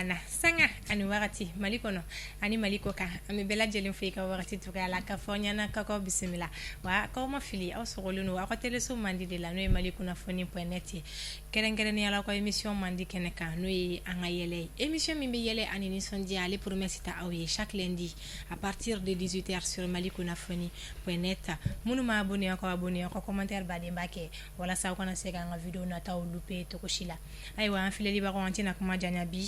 nana sanga ani wagati Mali kɔnɔ ani Mali kɔ kan an bɛ bɛɛ lajɛlen fo i ka wagati cogoya la ka fɔ ɲana ka kɔ bisimila wa k'aw ma fili aw sɔgɔlen don aw ka teleso mandi de la n'o ye Mali kunnafoni.net ye kɛrɛnkɛrɛnnenya la aw ka émission mandi kɛnɛ kan n'o ye an ka yɛlɛ ye émission min bɛ yɛlɛ ani nisɔndiya ale promesse ta aw ye chaque lundi à partir de 18h sur Mali kunnafoni.net minnu ma abonné aw ka abonné aw ka commentaire baden b'a kɛ walasa aw kana se k'an ka vidéo nataw louper cogo si la ayiwa an filɛlibagaw an tɛna kuma janya bi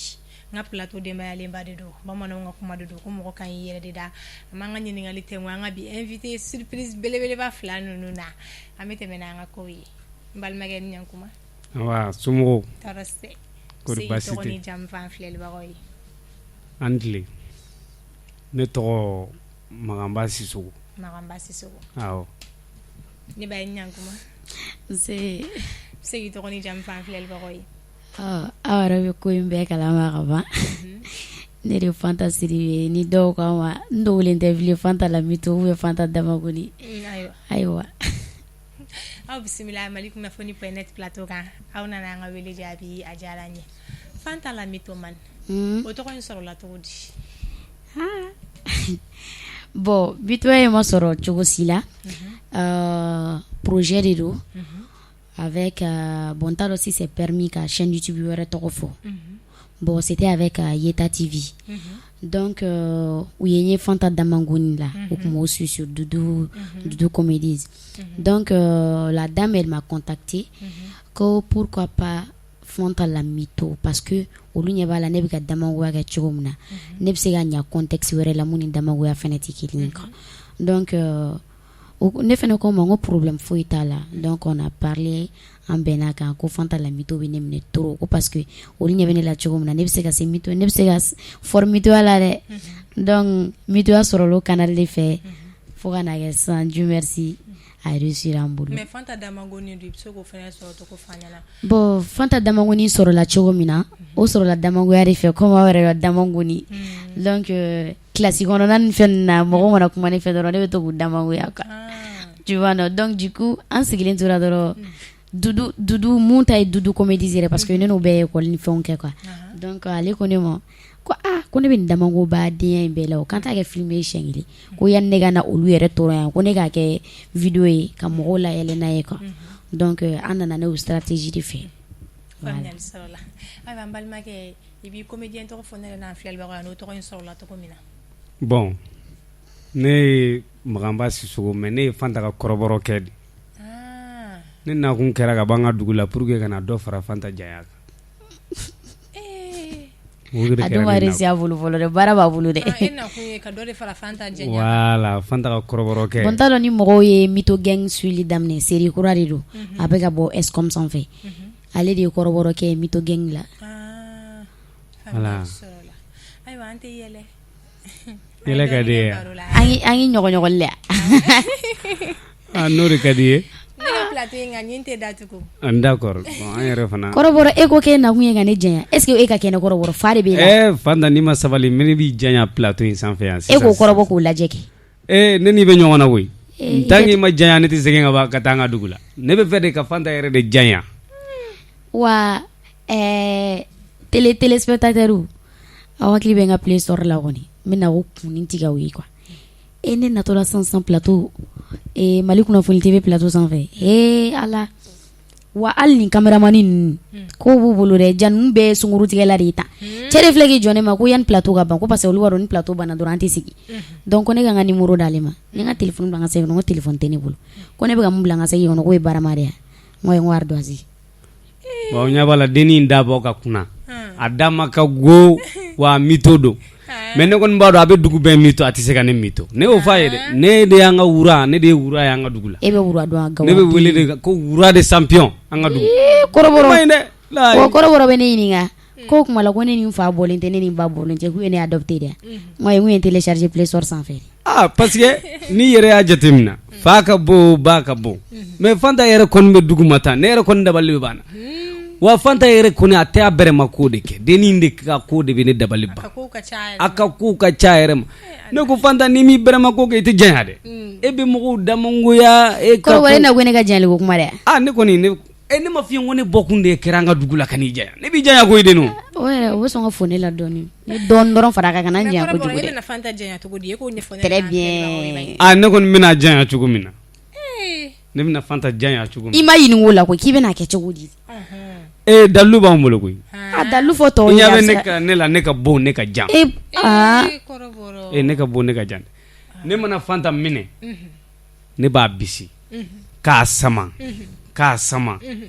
n ka plateau denbayalenba de don bamananw ka kuma de don ko mɔgɔ kan y'i yɛrɛ de da an b'an ka ɲininkali tɛ an ka bi invité surprise belebeleba fila ninnu na an bɛ tɛmɛ n'an ka kow ye n balimakɛ ni ɲankuma wa somɔgɔw tɔɔrɔ tɛ kɔri baasi tɔgɔ tɛ ni jamu f'an filɛlibagaw ye an tile ne tɔgɔ Maganba Sisoko awɔ ne ba ye ɲankuma segi tɔgɔ ni jamu f'an filɛlibagaw ye aw yɛrɛ bɛ ko in bɛɛ kalama ka ban ne de Fanta Sidibe ni dɔw k'an ma n dogolen tɛ bilen Fanta Lamito ou bien Fanta Damakoni ayiwa aw bisimila Mali kunnafoni.net plateau kan aw nana an ka wele jaabi a diyara n ye Fanta Lamito man o tɔgɔ in sɔrɔla cogo di bon bitoye ma sɔrɔ cogo si la projet de do avec bon t'a dɔn si c'est permis ka chaîne YouTube wɛrɛ tɔgɔ fɔ bon c'était avec Yeta TV donc u ye n ye Fanta Damangoni la o tun b'o suit sur Doudou Comedies donc la dame elle m'a contacté que pourquoi pas Fanta Lamito parce que olu ɲɛ b'a la ne bɛ ka damagoya kɛ cogo min na ne bɛ se ka ɲa contexte wɛrɛ la mun ni damagoya fɛnɛ tɛ kelen ye donc ne fɛnɛ ko ma n ko problème foyi t'a la donc on a parlé an bɛnna kan ko Fanta Lamito bɛ ne minɛ trop ko parce que olu ɲɛ bɛ ne la cogo min na ne bɛ se ka se mito ne bɛ se ka fɔr mitoya la dɛ donc mitoya sɔrɔla o canal de fɛ fo ka na kɛ sisan Dieu merci a réussir an bolo mais Fanta Damangoni do i bɛ se k'o fɛnɛ sɔrɔ cogo f'a ɲɛna bon Fanta Damangoni sɔrɔla cogo min na o sɔrɔla damagoya de fɛ comme aw yɛrɛ ka Damangoni donc classe kɔnɔna ni fɛn na mɔgɔ mana kuma ne fɛ dɔrɔn ne bɛ to k'u damagoya quoi tu vois non donc du coup an sigilen tora dɔrɔn Dudu mun ta ye Doudou Comedies yɛrɛ parce que ne n'o bɛɛ ye école ni fɛnw kɛ quoi donc ale ko ne ma ko ne bɛ nin damago badenya in bɛɛ la o kan t'a kɛ film ye siɲɛ kelen ko yanni ne ka na olu yɛrɛ tɔɔrɔ yan ko ne k'a kɛ video ye ka mɔgɔw layɛlɛ n'a ye quoi donc an nana ne o stratégie de fɛ faamuyali sɔrɔla ayiwa n balimakɛ i b'i comédien tɔgɔ fɔ ne yɛrɛ n'an filɛlibagaw ye n'o tɔgɔ in sɔrɔla cogo min na bon ne ye Maganba Sisoko mais ne ye Fanta ka kɔrɔbɔrɔ kɛ de ne nakun kɛra ka bɔ an ka dugu la pour que ka na dɔ fara Fanta janya kan a dun ma réussi a bolo fɔlɔ dɛ baara b'a bolo dɛ e nakun ye ka dɔ de fara Fanta janya voilà Fanta ka kɔrɔbɔrɔ kɛ bon t'a dɔn ni mɔgɔw ye Mito Gang suili daminɛ série kura de don a bɛ ka bɔ Escom sanfɛ ale de ye kɔrɔbɔrɔ kɛ Mito Gang la voilà ayiwa an tɛ yɛlɛ yɛlɛ ka di ye an ye ɲɔgɔnɲɔgɔn le n'o de ka di ye ne ka plateau in kan ɲin tɛ datugu d'accord bon an yɛrɛ fana kɔrɔbɔrɔ e ko k'e nakun ye ka ne janya est ce que e ka kɛ ne kɔrɔbɔrɔ fa de b'e la Fanta n'i ma sabali ne b'i janya plateau in sanfɛ yan sisan e k'o kɔrɔbɔ k'o lajɛ kɛ ne n'i bɛ ɲɔgɔn na koyi tant que i ma janya ne tɛ segin ka taa an ka dugu la ne bɛ fɛ de ka Fanta yɛrɛ de janya wa téléspectateur aw hakili bɛ n ka Play Store la kɔni n bɛna o kunni tigɛ o ye quoi ne natɔla sisan plateau Mali kunnafoni TV plateau sanfɛ ala wa hali nin caméraman ninnu ko b'u bolo dɛ ja ninnu bɛɛ ye sunkuru tigɛla de ye tan cɛ de filɛ k'i jɔ ne ma ko yanni plateau ka ban ko parce que olu b'a dɔn ni plateau banna dɔrɔn an tɛ sigi donc ko ne ka n ka numéro d'ale ma ne ka téléphone bila n ka sɛbɛn kɔnɔ ko téléphone tɛ ne bolo ko ne bɛ ka mun bila n ka sɛbɛn kɔnɔ k'o ye barama de ye n ko ye n ko ardoise bon ɲɛ b'a la denni in dabɔ ka kunna a da ma ka go wa mito don mais ne kɔni b'a dɔn a bɛ dugu bɛɛ mito a tɛ se ka ne mito ne y'o f'a ye dɛ ne de y'an ka wura ne de ye wura ye an ka dugu la e bɛ wura dɔn a gawo ne bɛ wele de ko wura de champion an ka dugu kɔrɔbɔrɔ bɛ ne ɲininka ko kuma la ko ne ni n fa bɔlen tɛ ne ni n ba bɔlen tɛ k'u ye ne adopté de n ko ye télécharger Play Store sanfɛ parce que n'i yɛrɛ y'a jateminɛ fa ka bon ba ka bon mais Fanta yɛrɛ kɔni bɛ dugu ma tan ne yɛrɛ kɔni dabali bɛ banna wa Fanta yɛrɛ kɔni a tɛ a bɛrɛ ma ko de kɛ denni de ka ko de bɛ ne dabali ban a ka ko ka ca yɛrɛ ma ne ko Fanta n'i m'i bɛrɛ ma ko kɛ i tɛ janya dɛ e bɛ mɔgɔw damangoya kɔrɔbɔrɔ e na ko ne ka janyali ko kuma dɛ ne kɔni ne ma fiye ngo ne bokun de keranga dugula kanija ne bi janya ko idenu ouais o so nga fone la doni ni don doron fara ka kana janya ko jugu de na fanta janya to godi ko ne fone très bien ne kon mina janya chugo mina ne mina fanta janya chugo ima yini wola ko kibe na ke chugo di dalu ba mbolo ko dalu foto ya ne la ne ka bo ne ka jam koroboro ne ka bo ne ka jam ne mana fanta mine ne ba bisi ka sama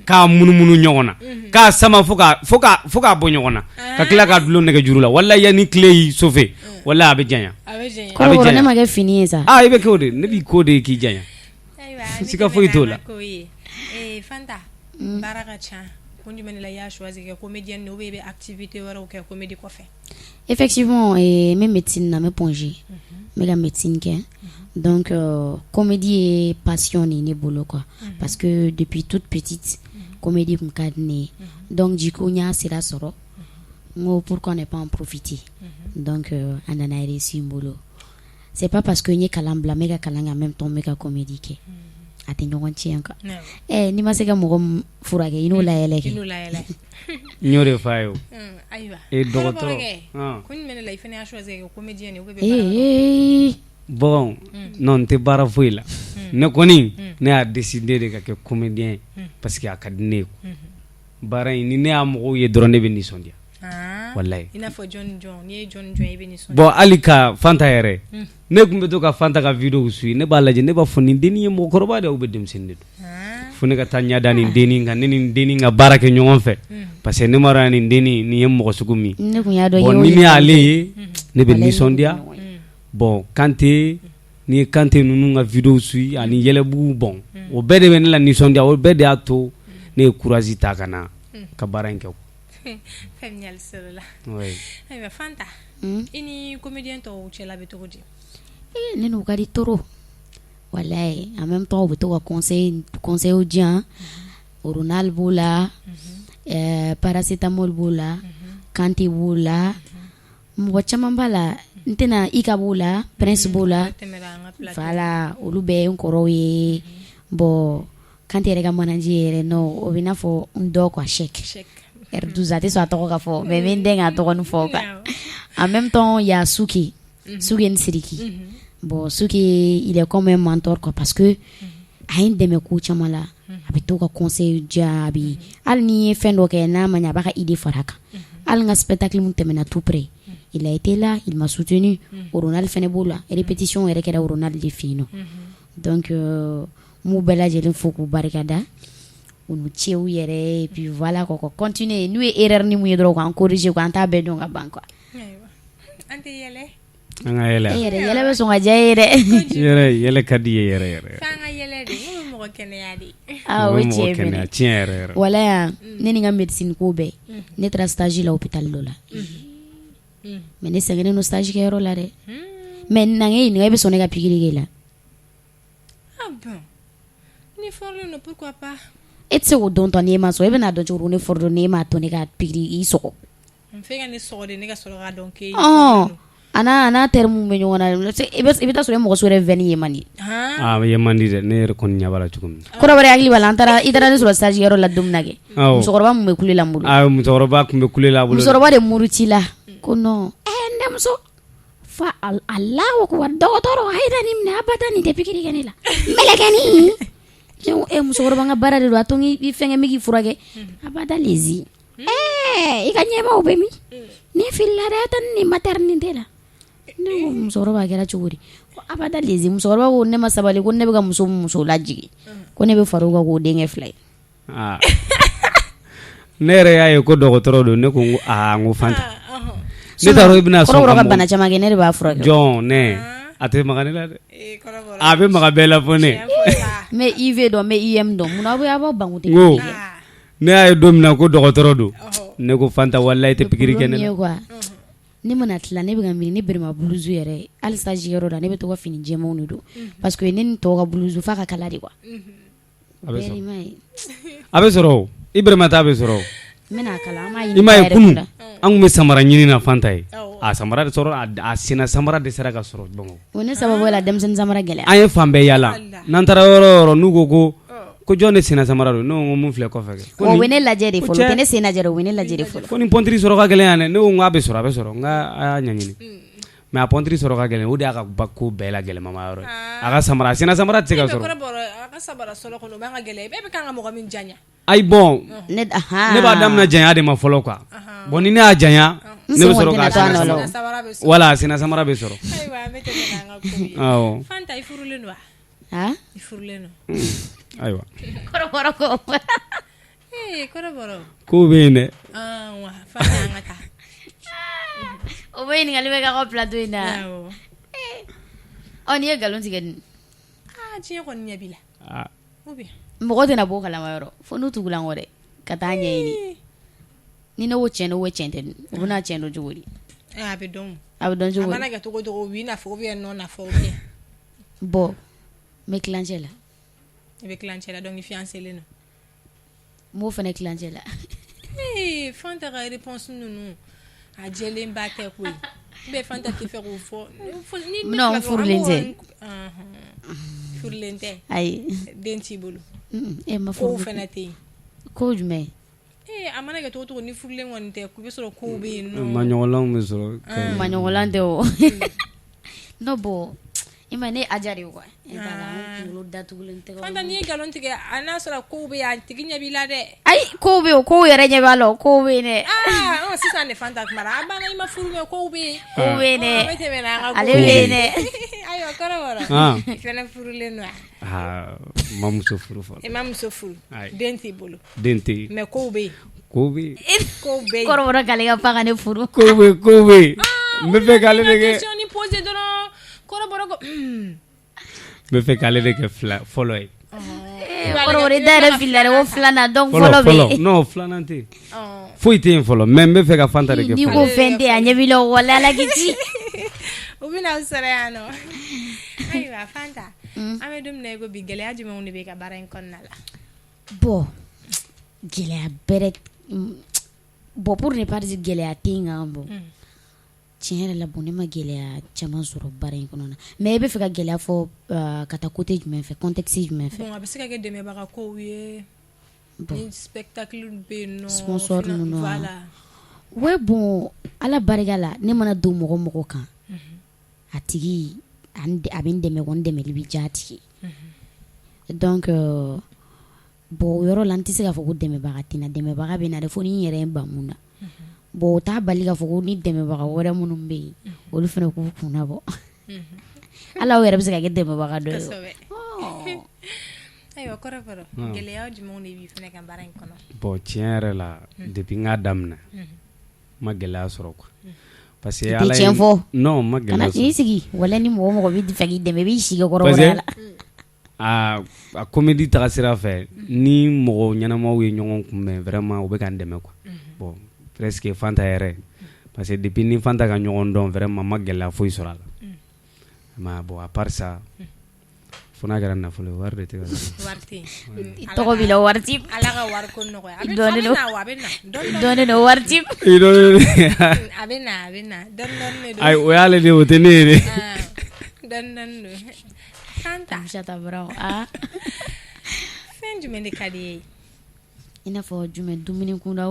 ka munumunu ɲɔgɔnna ka sama fo ka bɔ ɲɔgɔnna ka tila ka dulon nɛgɛ juru la wala yani tile yi sofe wala a bɛ janya ko ne ma kɛ fini ye sa i bɛ kɛ o de ne b'i ko de k'i janya sika foyi t'o la Fanta baara ka ca kun jumɛn la y'a choisi kɛ comédienne ou bien activité wɛrɛw kɛ comédie kɔfɛ effectivement me médecine na me pongé me la médecine kɛ donc comédie est passion ne bolo quoi parce que depuis toute petite comédie me cadne donc du coup nya sera soro ngo pourquoi ne pas en profiter donc anana réussi bolo c'est pas parce que nye kalambla mega kalanga en même temps mega comédie ke ate ɲɔgɔn ci yanka ni ma se ka mɔgɔ furakɛ ino la yɛlɛ ɲore fayo ayiwa dɔgɔtɔrɔ kun jumɛn la i fana y'a choisi kɛ comédienne ou bien bon non tɛ baara foyi la ne kɔni ne y'a décidé de ka kɛ comédien parce que a ka di ne ye baara in ni ne y'a mɔgɔw ye dɔrɔn ne bɛ nisɔndiya wallahi i n'a fɔ jɔn n'i ye jɔn i bɛ nisɔndiya bon hali ka Fanta yɛrɛ ne tun bɛ to ka Fanta ka vidéo suit ne b'a lajɛ ne b'a fɔ nin dennin ye mɔgɔkɔrɔba de ye ou bien denmisɛnnin de don fo ne ka taa ɲɛda nin dennin kan ne nin dennin ka baara kɛ ɲɔgɔn fɛ parce que ne ma dɔn nin dennin nin ye mɔgɔ sugu min bon ni ne y'ale ye ne bɛ nisɔndiya bon Kante ni ye Kante ninnu ka vidéo suit ani Yɛlɛbugu bon o bɛɛ de bɛ ne la nisɔndiya o bɛɛ de y'a to ne ye courage ta ka na ka baara in kɛ familial sɔrɔ la ayiwa Fanta i ni comédien tɔw cɛla bɛ cogo di ne n'u ka di toro wallahi en même temps u bɛ to ka conseil di yan Ronald b'o la paracetamol b'o la Kante b'o la mɔgɔ caman b'a la n tɛna Ika b'o la Prince b'o la voilà olu bɛɛ n kɔrɔw ye bon Kante yɛrɛ ka manager yɛrɛ non o bɛ n'a fɔ n dɔ quoi chèque R12 a tɛ sɔn a tɔgɔ ka fɔ mais n den k'a tɔgɔ fɔ quoi en même temps il y a Suki ni Siriki bon Suki il est comme un mentor quoi parce que a ye n dɛmɛ ko caman la a bɛ to ka conseil diya a bɛ hali ni ye fɛn dɔ kɛ n'a ma ɲɛ a b'a ka idée fara a kan hali n ka spectacle mun tɛmɛna tout près il a été là il m'a soutenu Ronald fɛnɛ b'o la répétition yɛrɛ kɛra Ronald de fɛ yen nɔ donc m'u bɛɛ lajɛlen fo k'u barikada u nu cɛw yɛrɛ et puis voilà quoi continuer n'u ye erreur ni mun ye dɔrɔn k'an corriger quoi an t'a bɛɛ dɔn ka ban quoi an tɛ yɛlɛ an ka yɛlɛ yɛlɛ bɛ sɔn ka diya ye dɛ yɛlɛ ka di ye yɛrɛ f'an ka yɛlɛ de mun bɛ mɔgɔ kɛnɛya de o ye tiɲɛ fɛnɛ tiɲɛ yɛrɛ wala yan ne ni n ka médecine ko bɛɛ ne taara stage la hôpital dɔ la mais ne sɛgɛnnen no stage kɛyɔrɔ la dɛ mais nange ɲininka e bɛ sɔn ne ka pikiri kɛ la bon ni fɔrɔlen no pourquoi pas e tɛ se k'o dɔn tɔ n'e ma sɔn e bɛna dɔn cogo ne fɔrɔ dɔn n'e ma to ne ka pikiri i sɔgɔ f'e ka ne sɔgɔ de ne ka sɔrɔ k'a dɔn k'e a n'a terme bɛ ɲɔgɔn na i bɛ taa sɔrɔ e mɔgɔ so yɛrɛ vɛni ye man di ye man di dɛ ne yɛrɛ kɔni ɲɛ b'a la cogo min kɔrɔ wɛrɛ hakili b'a la i taara ne sɔrɔ stage kɛyɔrɔ la don min na kɛ musokɔrɔba mun bɛ kule la n bolo musokɔrɔba tun bɛ kule la a bolo musokɔrɔba de muruti la ko non n denmuso fa Alahu akbar dɔgɔtɔrɔ a ye na nin minɛ abada nin tɛ pikiri kɛ ne la mɛlɛkɛnin musokɔrɔba ka baara de don a to i fɛnkɛ min k'i furakɛ abada lezi i ka ɲɛmaw bɛ min ni filila dɛ taa ni maternité la ne ko musokɔrɔba kɛra cogo di abada lezi musokɔrɔba ko ne ma sabali ko ne bɛ ka muso lajigi ko ne bɛ fara o kan k'o denkɛ fila ye ne yɛrɛ y'a ye ko dɔgɔtɔrɔ don ne ko n ko Fanta ne t'a dɔn i bɛna sɔn kɔrɔbɔrɔ ka bana caman kɛ ne de b'a furakɛ jɔn ne a tɛ maga ne la dɛ a bɛ maga bɛɛ la fɔ ne mais IV dɔn mais IM dɔn mun na a b'aw bangun ten ne y'a ye don min na ko dɔgɔtɔrɔ don ne ko Fanta walayi tɛ pikiri kɛ ne la ne mana tila ne bɛ ka miiri ne berema blouse yɛrɛ hali stage yɔrɔ la ne bɛ to ka fini jɛmanw de don parce que ne ni tɔw ka blouse f'a ka kala de quoi a bɛ sɔrɔ o i berema ta bɛ sɔrɔ o n bɛna kala an b'a i m'a ye kunun an tun bɛ samara ɲini na Fanta ye a samara de sɔrɔ a senna samara de sera ka sɔrɔ Bamakɔ o ne sababu la denmisɛnnin samara gɛlɛya an ye fan bɛɛ yaala n'an taara yɔrɔ o yɔrɔ n'u ko ko jɔn ne sena samara don ne ko mun filɛ kɔfɛ kɛ o bɛ ne lajɛ de fɔlɔ tɛ ne sen lajɛ o bɛ ne lajɛ de fɔlɔ ko ni pɔntiri sɔrɔ ka gɛlɛn yan dɛ ne ko n ko a bɛ sɔrɔ a bɛ sɔrɔ n ka a y'a ɲɛɲini mais a pɔntiri sɔrɔ ka gɛlɛn o de y'a ka ko bɛɛ la gɛlɛmama yɔrɔ ye a ka samara a sena samara tɛ se ka sɔrɔ a ka samara sɔrɔ kɔnɔ o b'an ka gɛlɛn bɛɛ bɛ kan ka mɔgɔ min janya ayi bon ne b'a daminɛ janya de ma fɔlɔ quoi bon ni ne y'a janya ne bɛ sɔrɔ k'a sena samara voilà sena samara bɛ sɔrɔ ayiwa an bɛ tɛmɛ n'an ka ko ye awɔ Fanta i furulen don wa i furulen don ayiwa kɔrɔbɔrɔ ko kɔrɔbɔrɔ ko bɛ yen dɛ wa Fanta an ka taa o bɛ ɲininkali bɛ k'a ka plateau in na n'i ye nkalon tigɛ nin diɲɛ kɔni ɲɛ b'i la ou bien mɔgɔ tɛna bɔ o kalama yɔrɔ fo n'u tugulan kɔ dɛ ka taa ɲɛɲini ni ne ko tiɲɛ o tiɲɛ tɛ o bɛna tiɲɛ dɔn cogo di a bɛ dɔn cogo di a mana kɛ cogo cogo u b'i na fɔ ou bien non na fɔ ou bien bon n bɛ kilancɛ la i bɛ kilancɛ la donc i fiancélen don n b'o fana kilancɛ la Fanta ka réponse ninnu a jɛlen ba tɛ koyi bɛ Fanta tɛ fɛ k'o fɔ non furulen tɛ furulen tɛ ayi den t'i bolo ma kow fana tɛ yen ko jumɛn a mana kɛ cogo cogo ni furulen kɔni tɛ i bɛ sɔrɔ kow bɛ yen nɔ maɲɔgɔnlanw bɛ sɔrɔ maɲɔgɔnlan tɛ o non bon i ma ne aja de quoi kunkolo datugulen tɛ Fanta n'i ye nkalon tigɛ a n'a sɔrɔ kow bɛ yen a tigi ɲɛ b'i la dɛ ayi kow bɛ yen kow yɛrɛ ɲɛ b'a la kow bɛ yen dɛ sisan de Fanta kumara a banna i ma furu mɛ kow bɛ yen kow bɛ yen dɛ an bɛ tɛmɛ n'an ka ale bɛ yen dɛ ayiwa kɔrɔbɔrɔ i fana furulen don wa ma muso furu fɔlɔ i ma muso furu den t'i bolo den tɛ yen mais kow bɛ yen ko bɛ yen kow bɛ yen kɔrɔbɔrɔ k'ale ka fa ka ne furu ko bɛ yen n bɛ fɛ k'ale de kɛ question ni poser dɔrɔn kɔrɔbɔrɔ ko n bɛ fɛ k'ale de kɛ fɔlɔ ye kɔrɔbɔrɔ da yɛrɛ filila dɛ ko filanan donc fɔlɔ bɛ yen non filanan tɛ yen foyi tɛ yen fɔlɔ mais n bɛ fɛ ka Fanta de kɛ n'i ko fɛn tɛ a ɲɛ b'i la wala ala k'i ci u bɛna aw sɔrɔ yan nɔ ayiwa Fanta an bɛ don min na i ko bi gɛlɛya jumɛnw de bɛ ka baara in kɔnɔna la bon gɛlɛya bɛrɛ bon pour ne pas dire gɛlɛya tɛ yen kan bon tiɲɛ yɛrɛ la bon ne ma gɛlɛya caman sɔrɔ baara in kɔnɔ na mais i bɛ fɛ ka gɛlɛya fɔ ka taa côté jumɛn fɛ contexte jumɛn fɛ bon a bɛ se ka kɛ dɛmɛbaga kow ye ni spectacle bɛ yen nɔ sponsor ninnu voilà ouais bon ala barika la ne mana don mɔgɔ kan a tigi a bɛ n dɛmɛ ko n dɛmɛli bɛ diya a tigi donc bon o yɔrɔ la n tɛ se k'a fɔ ko dɛmɛbaga tɛ n na dɛmɛbaga bɛ na de fo ni n yɛrɛ ye ban mun na bon o t'a bali k'a fɔ ko ni dɛmɛbaga wɛrɛ minnu bɛ yen olu fana k'u kunna bɔ ala aw yɛrɛ bɛ se ka kɛ dɛmɛbaga dɔ ye ayiwa kɔrɔbɔrɔ gɛlɛya jumɛnw de b'i fana ka baara in kɔnɔ bon tiɲɛ yɛrɛ la depuis n k'a daminɛ ma gɛlɛya sɔrɔ quoi parce que ala ye non ma gɛlɛya sɔrɔ kana sigi wala ni mɔgɔ bɛ fɛ k'i dɛmɛ i b'i sigi kɔrɔbɔrɔ la a comédie taga sira fɛ ni mɔgɔ ɲɛnamaw ye ɲɔgɔn kunbɛn vraiment u bɛ ka n dɛmɛ quoi bon presque Fanta yɛrɛ parce que depuis ni Fanta ka ɲɔgɔn dɔn vraiment ma gɛlɛya foyi sɔrɔ a la mais bon à part ça fo n'a kɛra nafolo wari de tɛ ka wari tɛ yen tɔgɔ b'i la wari ti ala ka wari ko nɔgɔya a bɛ na dɔɔnin don wari ti a bɛ na dɔɔnin de don ayi o y'ale de o tɛ ne ye de dɔɔnin don Fanta fɛn jumɛn de ka di ye i n'a fɔ jumɛn dumuni kunda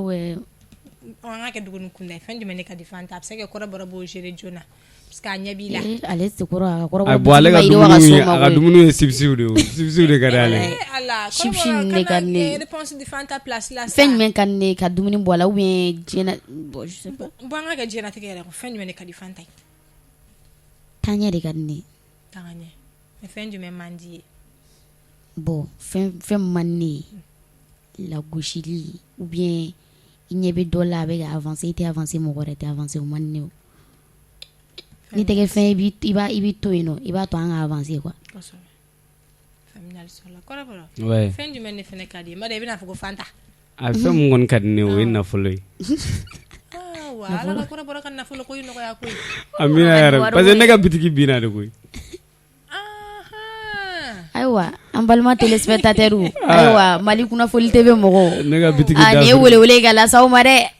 an ka kɛ dumuni kunda fɛn jumɛn de ka di Fanta a bɛ se ka kɔrɔbɔrɔ b'o gérer joona parce que a ɲɛ b'i la ale tɛ kɔrɔ a ka kɔrɔbɔrɔ bon ale ka dumuni ye sipsiw de ye sipsiw de ka di ale sipsi de ka di ne réponse di Fanta place la fɛn jumɛn ka di ne ka dumuni bɔ a la ou bien diɲɛ bon je sais pas bon an ka kɛ diɲɛlatigɛ yɛrɛ ko fɛn jumɛn de ka di Fanta ye taaɲɛ de ka di ne taaɲɛ mais fɛn jumɛn man di ye bon fɛn man ne lagosili ou bien i ɲɛ bɛ dɔ la a bɛ ka avancer i tɛ avancer mɔgɔ wɛrɛ tɛ avancer o man ne o ni tɛ kɛ fɛn i b'i to yen nɔ i b'a to an ka avancer quoi faamuyali sɔrɔla kɔrɔbɔrɔ fɛn jumɛn de fɛnɛ ka di ye mada i bɛna fɔ ko Fanta a fɛn mun kɔni ka di ne o ye nafolo ye wa ala ka kɔrɔbɔrɔ ka nafolo ko nɔgɔya koyi amina yɛrɛ parce que ne ka bitiki binna de koyi ayiwa an balima téléspectateurs ayiwa Mali kunnafoni TV mɔgɔw ne ka bitiki da ne wele ka lase aw ma dɛ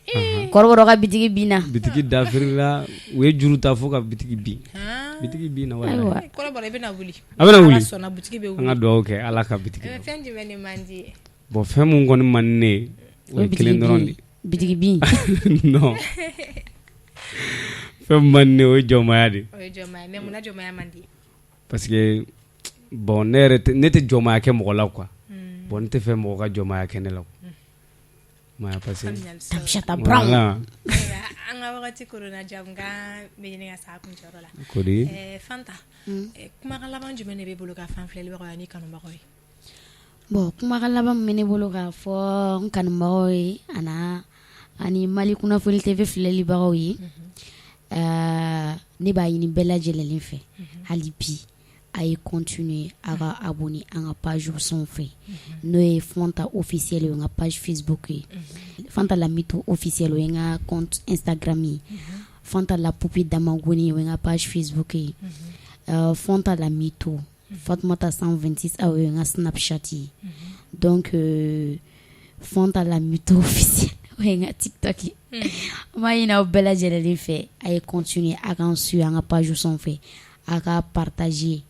kɔrɔbɔrɔ ka bitiki binna bitiki dafiri la u ye juru ta fo ka bitiki bin bitigi bi na wala kɔrɔ bɔra i bɛna wuli a bɛna wuli sɔnna butigi bɛ an ka wuli dugawu kɛ ala ka bitigi fɛn jumɛn de man di ye bon fɛn mun kɔni man di ne ye o ye kelen dɔrɔn de bitigi bin non fɛn man di ne o ye jɔnmaya de o ye jɔnmaya mais mun na jɔnmaya man di parce que bon ne tɛ jɔnmaya kɛ mɔgɔ la quoi bon ne tɛ fɛ mɔgɔ ka jɔnmaya kɛ ne la maya parce que Tamshata Brown an ka wagati korona jamu kan bɛ ɲini ka sa kun cɔrɔ la kodi Fanta kumakan laban jumɛn de bɛ bolo ka fan filɛlibagaw ani kanubagaw ye bon kumakan laban min bɛ ne bolo k'a fɔ n kanubagaw ye ani Mali kunnafoni TV filɛlibagaw ye ne b'a ɲini bɛɛ lajɛlen fɛ hali bi a ye continuer a ka abonné an ka page sanfɛ n'o ye Fanta officiel ye n ka page Facebook ye Fanta la Mito officiel o ye n ka compte Instagram ye Fanta la Poupée Damangoni o ye n ka page Facebook ye Fanta la Mito Fatoumata 126 o ye n ka Snapchat ye donc Fanta la Mito officiel o ye n ka TikTok ye n b'a ɲini aw bɛɛ lajɛlen fɛ a ye continuer a k'an suivre an ka page sanfɛ a ka partager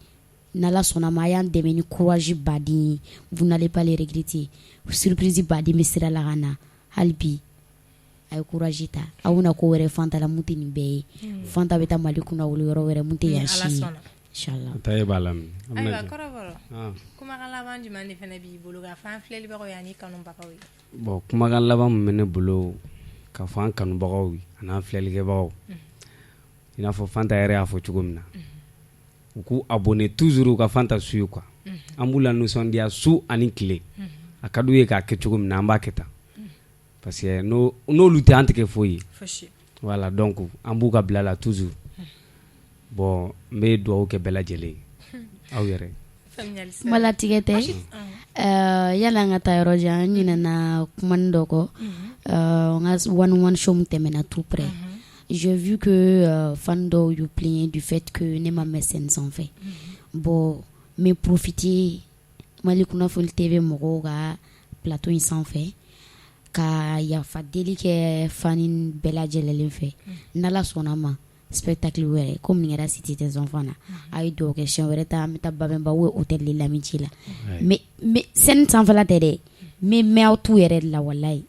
n'Ala sɔnna ma a y'an dɛmɛ ni courage baden ye vous n'allez pas les regretter surprise baden bɛ sira la ka na hali bi a ye courage ta aw bɛna ko wɛrɛ Fanta la mun tɛ nin bɛɛ ye Fanta bɛ taa Mali kunna wolo yɔrɔ wɛrɛ mun tɛ yan si ye inchallah ta ye b'a lamɛn ayiwa kɔrɔbɔrɔ kumakan laban jumɛn de fana b'i bolo ka fan filɛlibagaw ye ani kanubagaw ye bon kumakan laban min bɛ ne bolo ka fɔ an kanubagaw ye an'an filɛlikɛbagaw i n'a fɔ Fanta yɛrɛ y'a fɔ cogo min na u k'u abonné toujours u ka Fanta suye quoi an b'u la nisɔndiya su ani tile a ka d'u ye k'a kɛ cogo min na an b'a kɛ tan parce que n'olu tɛ an tɛ kɛ foyi ye voilà donc an b'u ka bila la toujours bon n bɛ dugawu kɛ bɛɛ lajɛlen ye aw yɛrɛ malatigɛ tɛ yala an ka taa yɔrɔ jan an ɲinɛna kumani dɔ kɔ n ka one show min tɛmɛna tout près j'ai vu que fan dɔw y'u plaigner du fait que ne ma mɛn scène sanfɛ bon n bɛ profiter Mali kunnafoni TV mɔgɔw ka plateau in sanfɛ ka yafa deli kɛ fani bɛɛ lajɛlen fɛ n'Ala sɔnna ma spectacle wɛrɛ comme nin kɛra Cité des Enfants na a ye dugawu kɛ siɲɛ wɛrɛ ta an bɛ taa Babemba ou hôtel de l'Amitié la mais scène sanfɛla tɛ dɛ mais aw t'u yɛrɛ de la walayi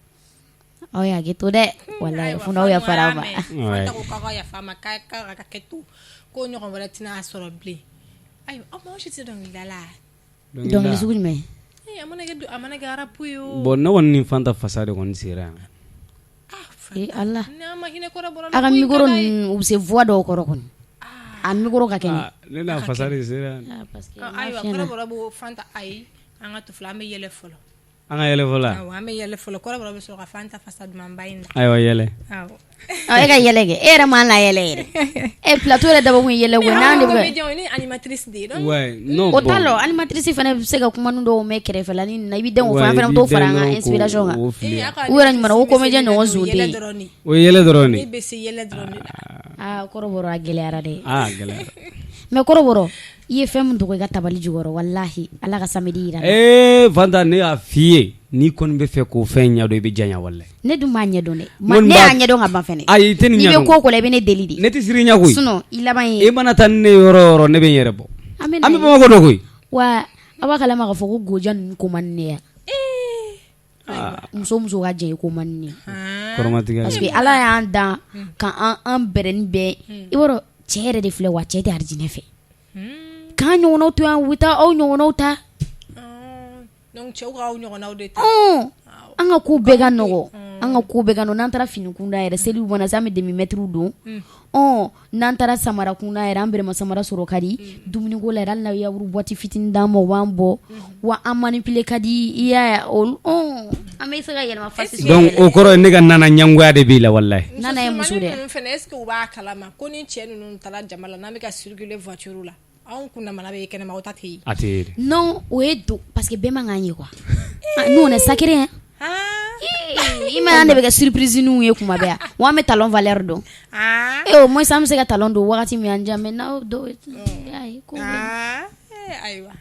aw y'a kɛ to dɛ walayi fo n'aw yafara ma Fanta ko k'aw ka yafa ma k'a ka kɛ to ko ɲɔgɔn wɛrɛ tɛna sɔrɔ bilen ayiwa aw ma aw si tɛ dɔnkilida la dɔnkili sugu jumɛn a mana kɛ arabu ye o bon ne kɔni ni Fanta fasa de kɔni sera yan Allah a ka micro ninnu u bɛ se voix dɔw kɔrɔ kɔni a micro ka kɛnɛ ne n'a fasa de sera ayiwa kɔrɔbɔrɔ b'o Fanta ayi an ka to fila an bɛ yɛlɛ fɔlɔ an ka yɛlɛ fɔlɔ awɔ an bɛ yɛlɛ fɔlɔ kɔrɔbɔrɔ bɛ sɔrɔ ka Fanta fasa duman ba in na ayiwa yɛlɛ awɔ e ka yɛlɛ kɛ e yɛrɛ man la yɛlɛ yɛrɛ plateau yɛrɛ dabɔkun ye yɛlɛ ko n'an de bɛ ni animatrice de ye ouais non o t'a la animatrice fana bɛ se ka kuma ninnu dɔw mɛn kɛrɛfɛla ni na i bɛ den o fana bɛ t'o fara an ka inspiration kan u yɛrɛ ɲuman o comédien ɲɔgɔn zon tɛ yen o ye yɛlɛ dɔrɔn ne bɛ se yɛlɛ dɔrɔn de la kɔrɔbɔrɔ a gɛlɛyara dɛ gɛlɛyara mais kɔrɔbɔrɔ i ye fɛn min dogo i ka tabali jukɔrɔ walahi Ala ka samedi yira Fanta ne y'a f'i ye n'i kɔni bɛ fɛ k'o fɛn ɲɛdɔn i bɛ janya walahi ne dun b'a ɲɛdɔn dɛ ne y'a ɲɛdɔn ka ban fɛnɛ ayi i tɛ nin ɲɛdɔn n'i bɛ ko o ko la i bɛ ne deli de ne tɛ siri ɲɛ koyi sinon i laban ye e mana taa ni ne yɔrɔ o yɔrɔ ne bɛ n yɛrɛ bɔ an bɛ Bamakɔ dɔ koyi wa a b'a kalama k'a fɔ ko goja ninnu ko man di ne ye muso ka jɛ ko man di ne ye kɔrɔmatigɛ parce que Ala y'an dan k'an bɛrɛ ni bɛɛ i b'a dɔn cɛ yɛrɛ de filɛ wa cɛ tɛ arijinɛ fɛ k'an ɲɔgɔnnaw to yan u bɛ taa aw ɲɔgɔnnaw ta donc cɛw k'aw ɲɔgɔnnaw de ta an ka ko bɛɛ ka nɔgɔ an ka ko bɛɛ ka nɔgɔ n'an taara fini kunda yɛrɛ seliw mana se an bɛ demi-mètre don n'an taara samara kunda yɛrɛ an bɛrɛma samara sɔrɔ ka di dumuni ko la yɛrɛ hali n'a yawuru boîte fitinin d'an ma u b'an bɔ wa an manipuler ka di i y'a ye an bɛ se ka yɛlɛma fasi donc o kɔrɔ ye ne ka nana ɲɛngoya de b'i la walahi nana ye muso de ye fɛnɛ est-ce que u b'a kalama ko ni cɛ ninnu taara jama la n'an bɛ ka circuler voiture la anw kunna mana bɛ kɛnɛma o ta tɛ yen a tɛ yen non o ye don parce que bɛɛ man kan ye quoi nous on est sacré hein i ma an de bɛ kɛ surprise n'u ye kuma bɛɛ wa an bɛ talon valeur dɔn au moins an bɛ se ka talon don wagati min an jan mais n'aw dɔw ayiwa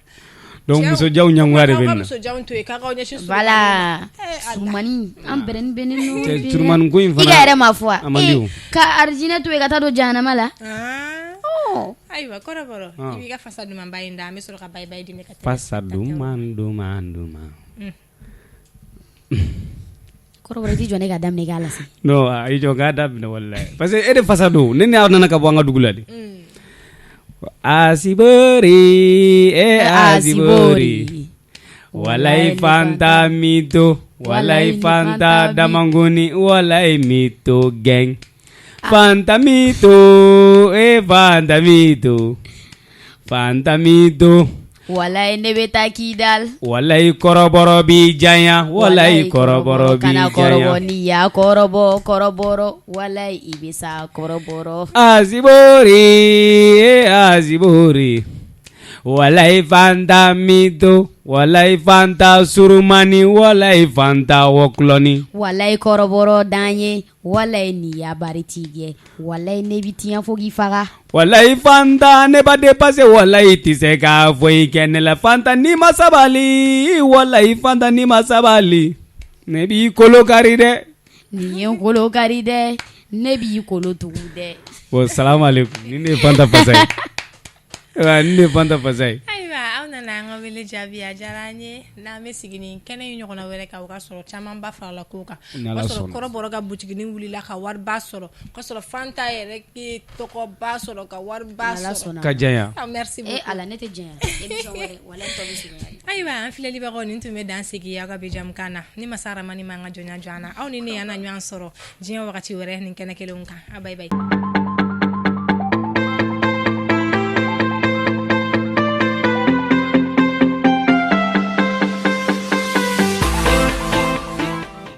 donc musojanw ɲɛngoya de bɛ nin na musojanw to yen k'a k'aw ɲɛsin voilà surumani an bɛrɛni bɛ ne n'o surumani ko in fana i ka yɛrɛ ma fɔ wa ka arijinɛ to yen ka taa don jahanama la non ayiwa kɔrɔbɔrɔ i b'i ka fasa dumanba in da an bɛ sɔrɔ ka bye bye di ne ka fasa duman kɔrɔbɔrɔ i ti jɔ ne ka daminɛ k'a la se non i jɔ k'a daminɛ wallahi parce que e de fasa don ne ni aw nana ka bɔ an ka dugu la de asibori asibori walai fanta mito walai fanta damangoni walai mito geng fanta mito fanta mito walai ne bɛ taa k'i dal walai kɔrɔbɔrɔ bi janya walai kɔrɔbɔrɔ bi kana janya kɔrɔbɔ ni y'a kɔrɔbɔ walai i bɛ sa kɔrɔbɔrɔ asibori asibori walai fanta mito walai fanta surumani walai fanta wokloni walai kɔrɔbɔrɔ dan ye walai ni y'a bari t'i gɛ walai ne bi tiɲɛ fo k'i faga walai fanta ne ba dépassé walai ti se ka foyi kɛ ne la fanta ni ma sabali walai fanta ni ma sabali ne b'i kolo kari dɛ nin ye n kolo kari dɛ ne b'i kolo tugu dɛ bon salamu alaikum ni ne fanta fasa ye ni ne fanta fasa ye ayiwa aw nana an ka wele jaabi a diyara an ye n'an bɛ sigi nin kɛnɛ in ɲɔgɔnna wɛrɛ kan o ka sɔrɔ camanba farala kow kan o ka sɔrɔ kɔrɔbɔrɔ ka butiginin wulila ka wariba sɔrɔ o ka sɔrɔ fanta yɛrɛ ye tɔgɔba sɔrɔ ka wariba sɔrɔ ka janya merci beaucoup ala ne tɛ jɛnya émission wɛrɛ walai tɔ bɛ sigi ayiwa an filɛlibagaw nin tun bɛ dan sigi aw ka bi jamukan na ni masa ramani ma an ka jɔnya jɔ an na aw ni ne yan na ɲɔgɔn sɔrɔ diɲɛ wagati wɛrɛ nin kɛnɛ kelenw kan a bye bye